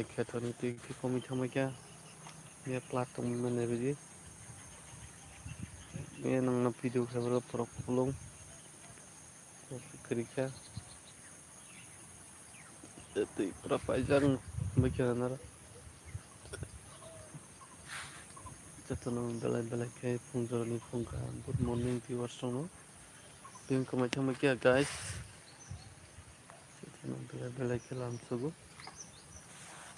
Ketonik kami sama kya ya platung mana biji ya nang na video kamera porok pulung kerja itu berapa jam bagaimana jatuh nang belai kayak pungjoni pungka good morning viewers no tim kami sama kya guys jatuh nang belai kelam sugu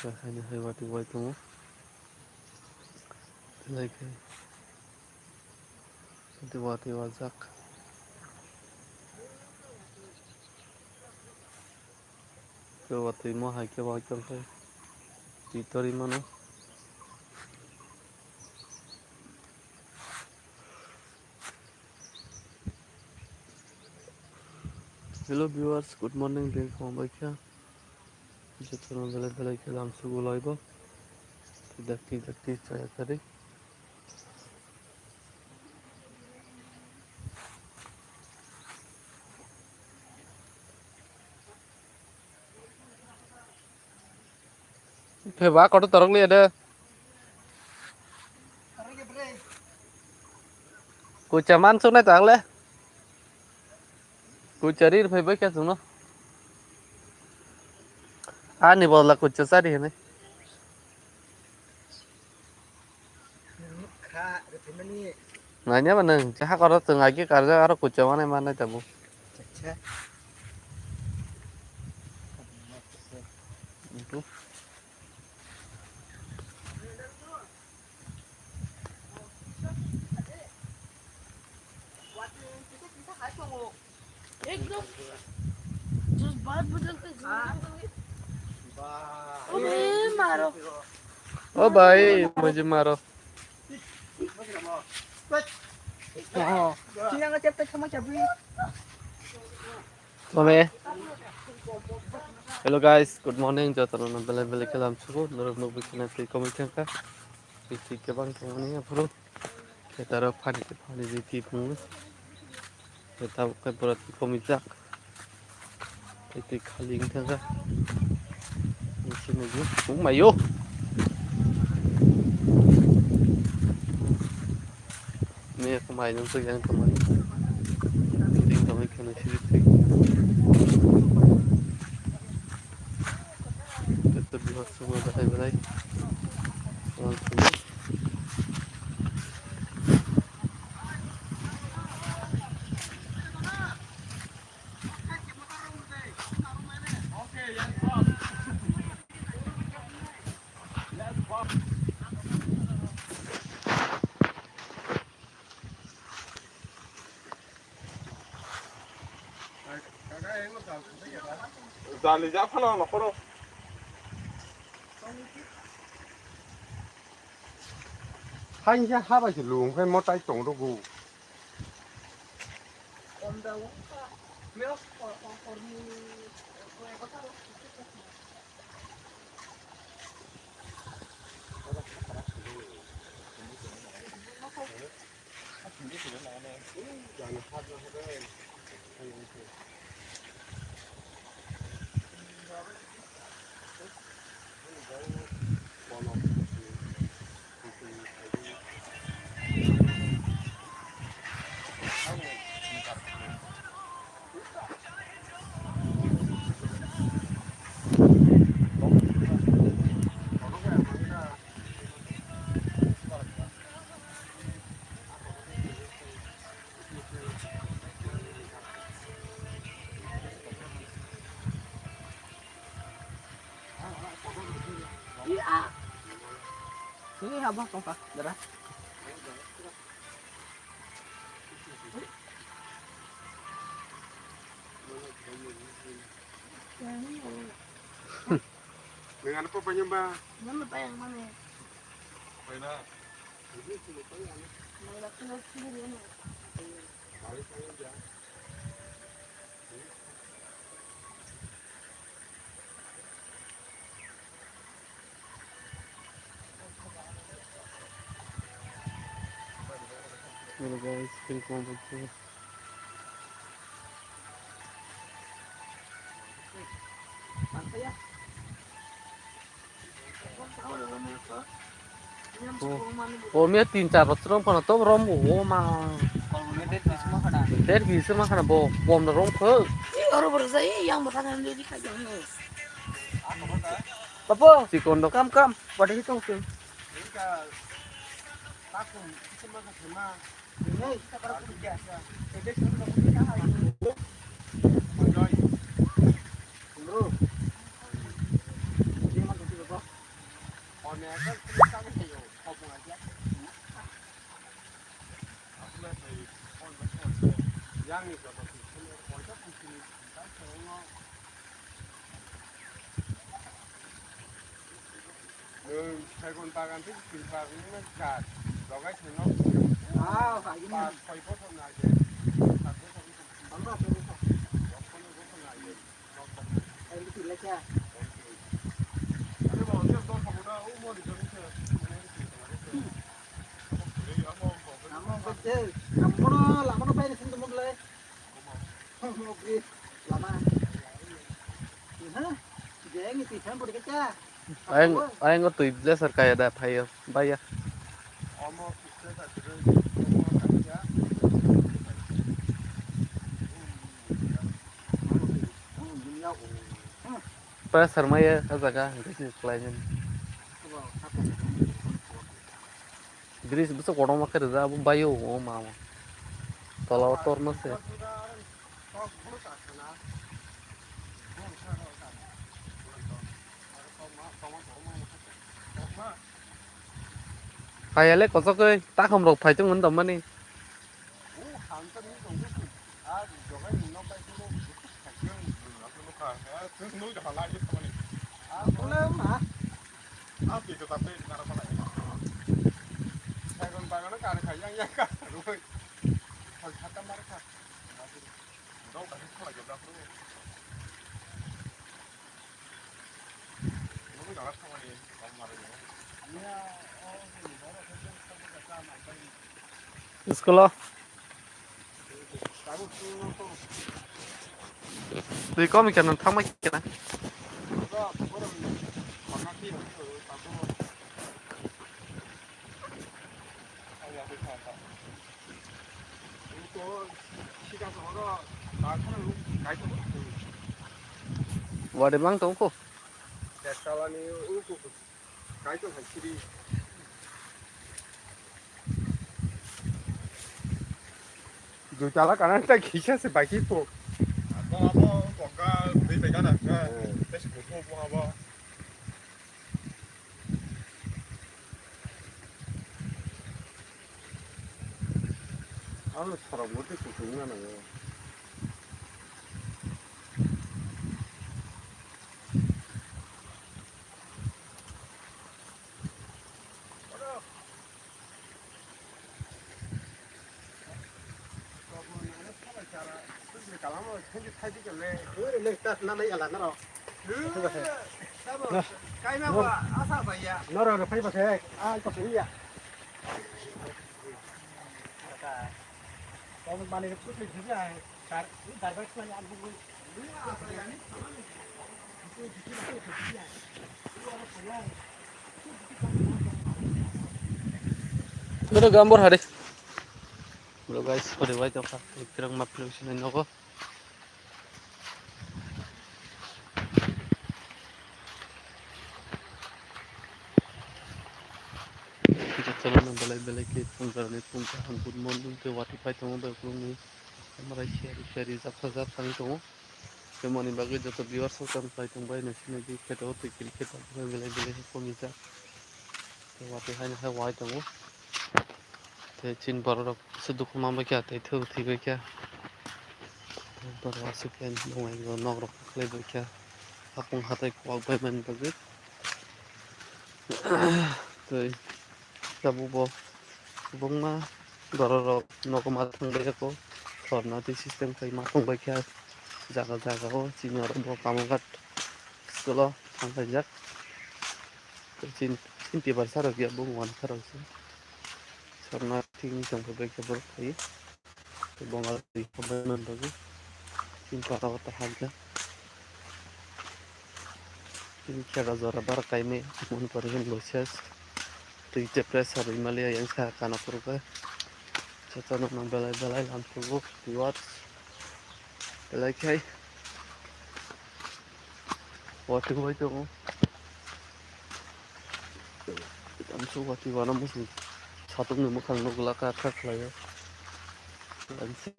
hanya hewati waitu belai kayak wati wazak wati mau hai ke wakil hai titori mana hello viewers good morning tim kami kya jatuh nang belai kelam sugu laiba tidak saya tadi Feba kau tu terang ni ada kucaman tu nak tang le kucari Feba kya suno ani bola kucasari ni nanya mana cah kau tu ngagi kerja kau kucaman mana cabu itu oh baik mau maro Kome hello guys good morning jatuh nang belai kelam suku nurut nurut bikin nanti kami cengkak isi ke bang kami ni apa kita rak pani di tipu kita bukan berarti kami jak itu kali ini cengkak isi lagi mayo ni kemarin untuk yang kemarin ini kami kena cerita tetap biar semua belai langsung Dali Japan no koro. Hai ya ha ba ji lu kai mo tai tong ro gu. Ini abah kok darah. Dengan apa penyembah? Mana pa yang mana? Pena. hello guys welcome back to Apa ya? Yang sepuluh mana bu? Oh, mia 3-4 ron pana to rom oh ma. Kalau punya date di semua ada. Der bisa mah kana bo bom na rom phe. Orang bersaya yang bertahan diri kaja ni. Si kondo Kam, pada hitung tu. 그러니까 딱좀 시즌마다 되면 Ini kita baru kerja. Jadi sudah 먼저 Bro. Dia mana tu bro? 어내가 싸게 해요. 거부하지. 앞으로서 이 양이 있어서 먼저 붙이는 살곤 빠간데 길바구니는 자 너가 지금 Ah, phải cái 빠 này. 거의 벗어나게 Bắn vào tôi không. 여권을 벗어나게 Em cái lấy cha. 그리고 어제 또 저보다 우머리 좀 있어요. Namo cái chơi. Namo nó làm nó bay đi xin một lên. Một đi. Làm à. Thì hả? Dễ như thì thêm một cái cha. aing có tùy ra sar kaya da phai bay ya. 어머 비슷하다 들은 Pa sar mai ya azaga gisi klain. Gris bisa kono ma kare da bu bayo oh ma. Tolaw tor na se. Kaya le ko so ke ta không rok phai chung ngun dam ni. Problem hả? Sekolah. Đi có mình cần thắng mấy cái này. Và để mang tống cô. Dù cho nó cả nó chỉ sẽ bài kỹ thuật. 아는 사람 어떻게 중요하나요? Cứ lên tắt nó lấy là nó rồi. Cái nào mà sao vậy ạ? nó rồi phải thế ai có cái gì ạ? Còn bạn này nó cứ thích như này. Cái bác này ăn vui. Udah gambar hari. Udah guys, pada baca apa? Kirang map sini noko. Kita jalan balai-balai ke punggaran punggahan pun mondung ke wati pai tong ba kulung amrai share zap sang tong. Kemani bagai joto viewers kan pai tong bai nasi di keto tu cricket balai-balai ko misa. Ke wati hanya hai wai tong. Te chin barok seduk mama kya te thu thi ga kya. Barwa suken nongai go nok rok le ba kya. Apung hatai ko bai man bagai. Te sabu bo bong ma dororo noko matang bai ko korna ti system kai matang bai kya jaga ko chinor bo kamogat skolo sampai jak chin ti bar sarok ya bong wan sarok karena ting jong bai kya bor kai to bongal ti ko bai man bagai chin para wata haja Ini kira zora bar kaime mun parin boses. Tinggi pressure Himalaya yang saya kana purga. Cetana nang belai-belai langsung buat belai kai. Wati ko ito mo. Langsung wati wana mo satu nih mukhang nugla ka lah ya. Langsung.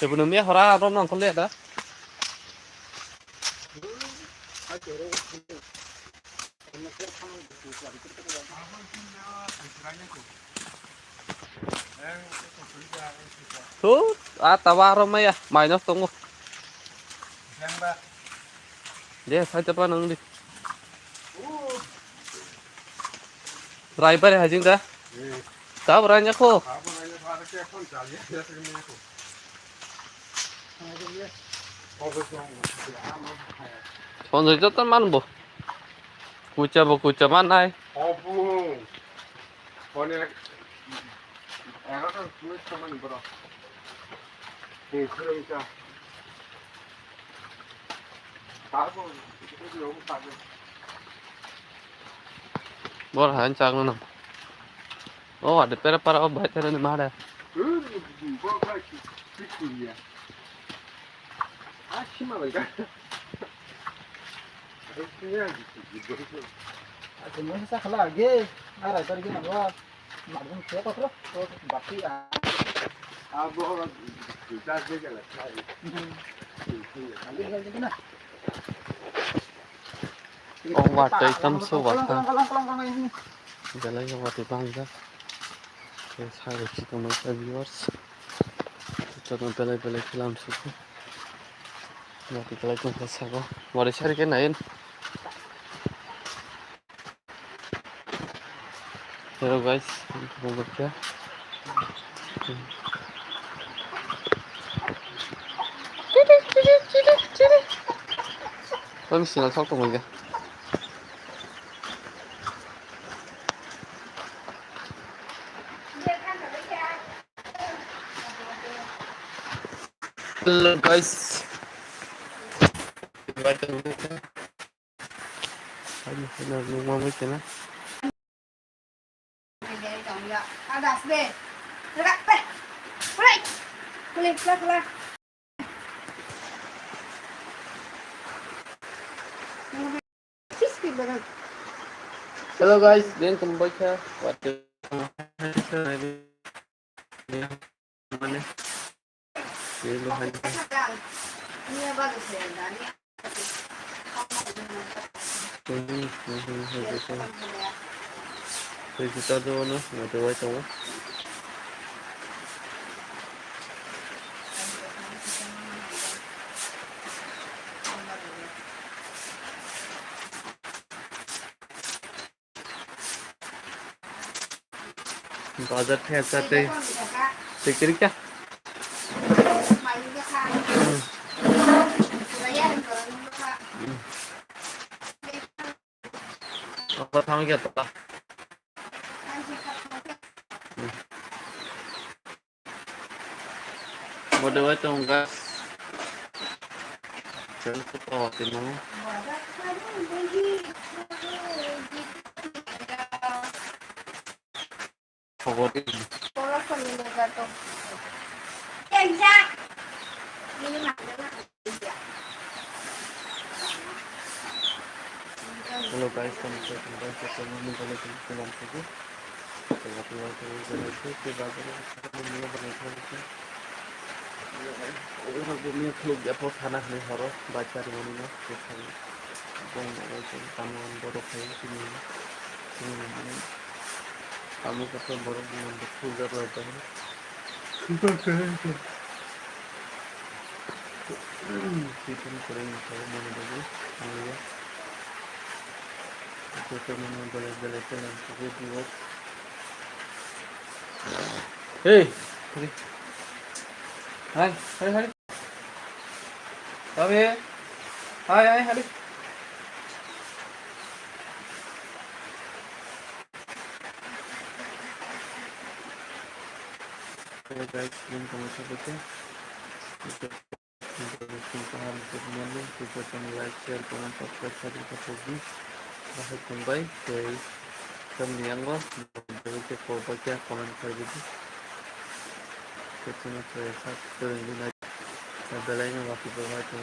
Sebelumnya orang orang nong kuliah dah. Tuh, tawar ya, minus tunggu. Dia saya cepat nang di. Driver ya hajing dah. Tahu beranya ko. Sponsor itu teman bu. Kuca mana? 어부 번에 애가 그 처만 입어라. 예, 그러니까 가고 여기 여기 가고. Bor hancang nang. Oh, ada para baca ni mana? 뭐가 그이야. 아, 심하니까. 그냥 이거 Semuanya saya lagi. Ada tadi gini gua. Macam siapa terus? Terus bati ah. 뭐 진짜 되게라. Nanti tinggal gini nah. Oh, wadah hitam Kolong suwata. ini. Jalan yang wati bangga. Saya kita masih viewers. Kita belai-belai film suku. Wati kelai kong kasago. Mari cari ke nain. Hello guys, mau kerja. Kami sih nggak tahu ya. Hello guys. Aduh, benar rumah macam mana? Ada sih, dekat deh, kulit. Crispy banget. Hello guys, dia kembali ke waktu mana? Dia lumayan. Ini bagus ya, ini. Kita doon na, matuwa ito. Bazar थे ऐसा ते security क्या apa tahu क्या था matuwa ito enggak jangan lupa waktu mau favorit Hello guys, kami kembali ke channel Mintala Film Suku. Kalau keluar itu kita akan mulai berbincang. Orang punya klub ya pos tanah nih harus baca di mana terus bong itu taman borok kayak sini. Kami ketemu borok dengan betul berapa nih. Kita sering tahu mana dulu. Ya. Kita memang boleh-boleh jalan seperti itu. Hey, hai, hai. Tapi, hai. Oke guys, ini kamu sebutnya. Mungkin paham sebenarnya kita akan like, share, komen, subscribe, share, lagi. Bahas kembali ke yang gua dari ke baca komen gitu. Kita saya satu ini ada lainnya waktu berbaca.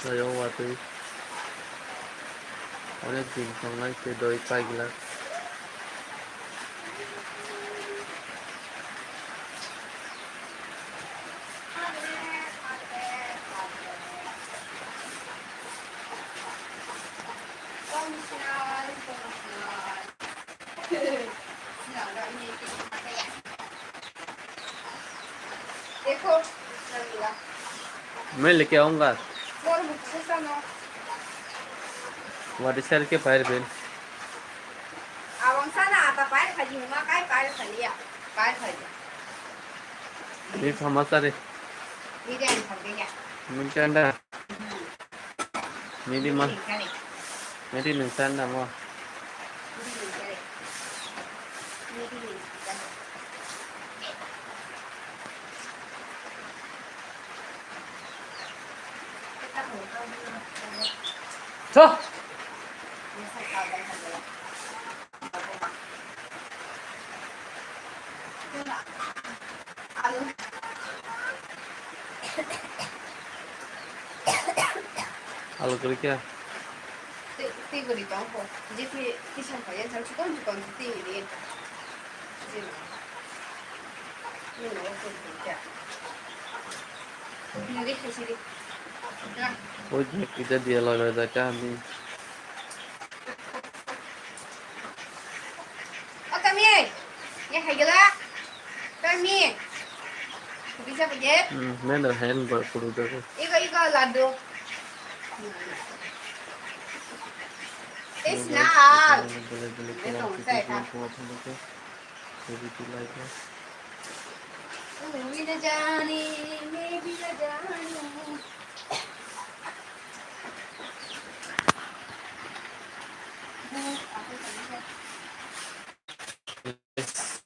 Saya waktu অনেক দিন সময় সে দই পাইগুলা देखो रंगीला मैं लेके आऊंगा और मुझसे सुनो वाटे शहर के बाहर बेन अब हम sana आता पार खाजी हुआ काय पार खालिया पार खाजी ये फमा सारे ये ध्यान कर देगा मैं चंदा मेरी मां करे मेरी नुकसान ना मां 저 알로 그렇게这个里当火，你可以你想考验才去动就动这一点，这个，你拿我做一下，你给开心的，对吧？ ওই যে কিটা দিয়ে লয় দাটা আমি哦，大明，你还有啦？大明，你bisa pergi? मैं रहन पर उधर Iko lado. Isnal. Itu saya kan. Bila jani, bila jani.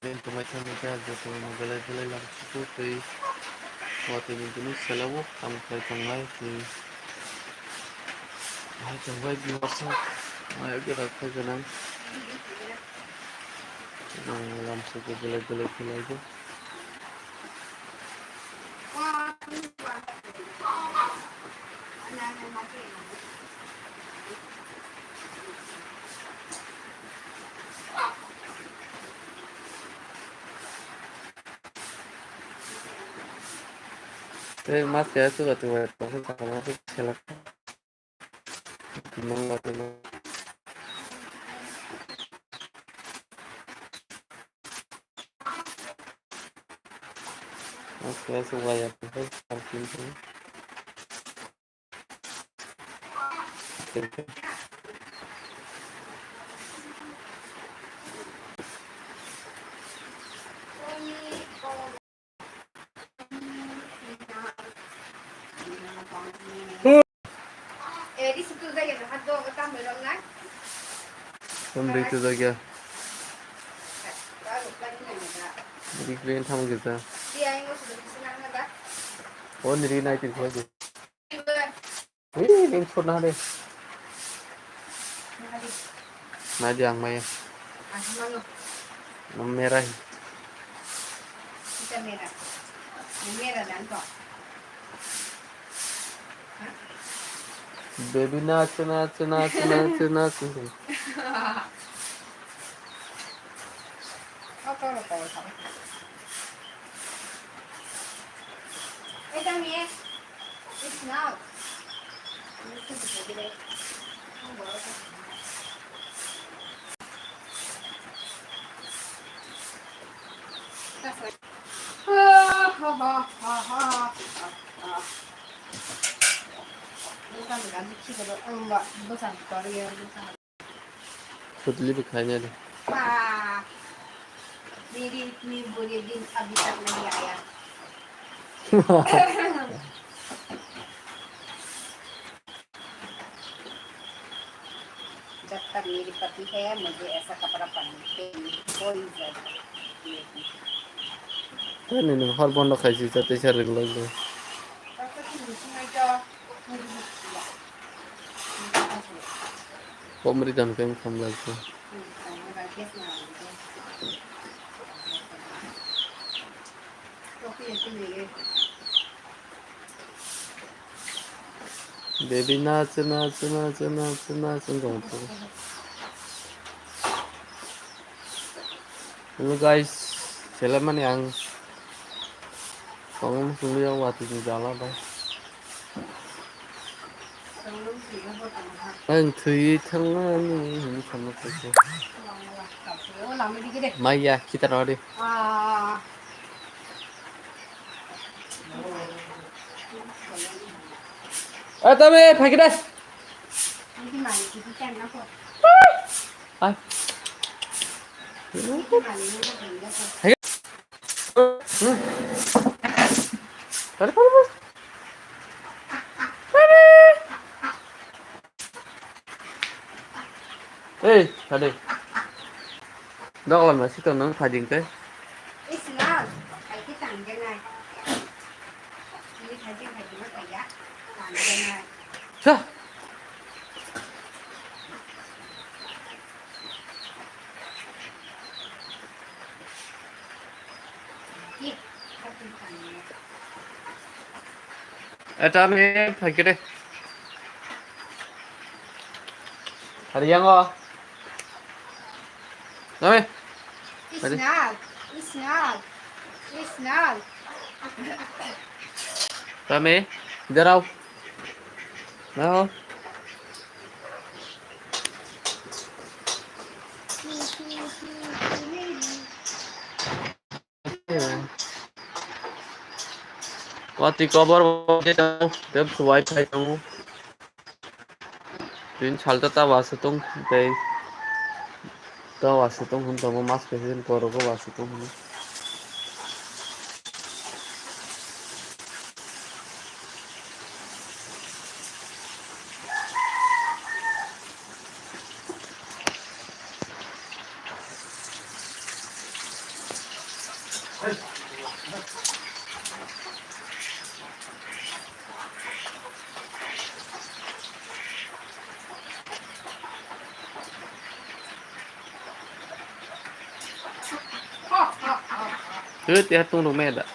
Information kita gitu magalay lang siya kay waktu ini selalu kami kaitan live di kaitan live di WhatsApp ayo kita kaitan langsung ke galay lagi mas ya sudah tuh pasti sama tuh silakan gimana tuh mas ya sudah ya tuh mungkin tuh Di situ saja ada orang belum kan? kembali itu lagi Baru lagi nak. di kalian tamu kita Dia yang sudah senang ada. oh dari naik itu lagi Ibu, ini pernah deh mari. najang maya Mana? merah Kita merah. Merah dan kok. baby nacho Oke, oke. También. It's now. Bukan ganti kalau enggak besar story yang besar. putli bukannya deh Wah, ni boleh din habitat lagi ayah. जब तक मेरी पति है मुझे ऐसा कपड़ा पहनते कोई जरूरत नहीं Ini hal bondo kaisi sate sharing lagi. Pemberitaan kayak kamu lagi. Baby naच naच naच naच naच dong tuh. Ini guys, selaman yang kamu sungguh yang waktu di jalan dah. Anh thấy thằng anh không có cái Maya kita nói đi. Tami phải cái đây. Ai? Tadi apa? Ê, ra đây. Đó là mà sẽ cần nó phải điện tới. Phải cái tặng cái này. Đi thấy cái này nó phải giá. Tặng cái này. Sao? Tami phải cái đây. Ada yang kok? Tami. Isnal. Tami, इधर आओ. Nào. Wati cover vào tiếp wifi trong Din salta wasitong day ta wasitong hunta mo mas kasi poro ko wasitong mo ya tunggu meda.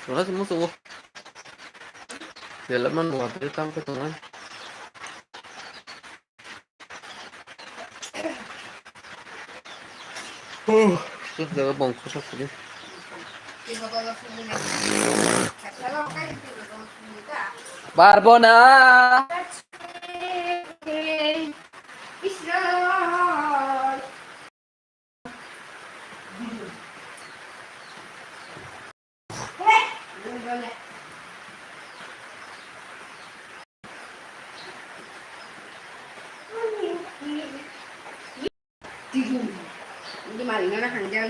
Wala sumusuko. Sila man mo ato tang ketungan. Terus dapat bongkos aku ni. Barbona. Đi mà nó hàng giao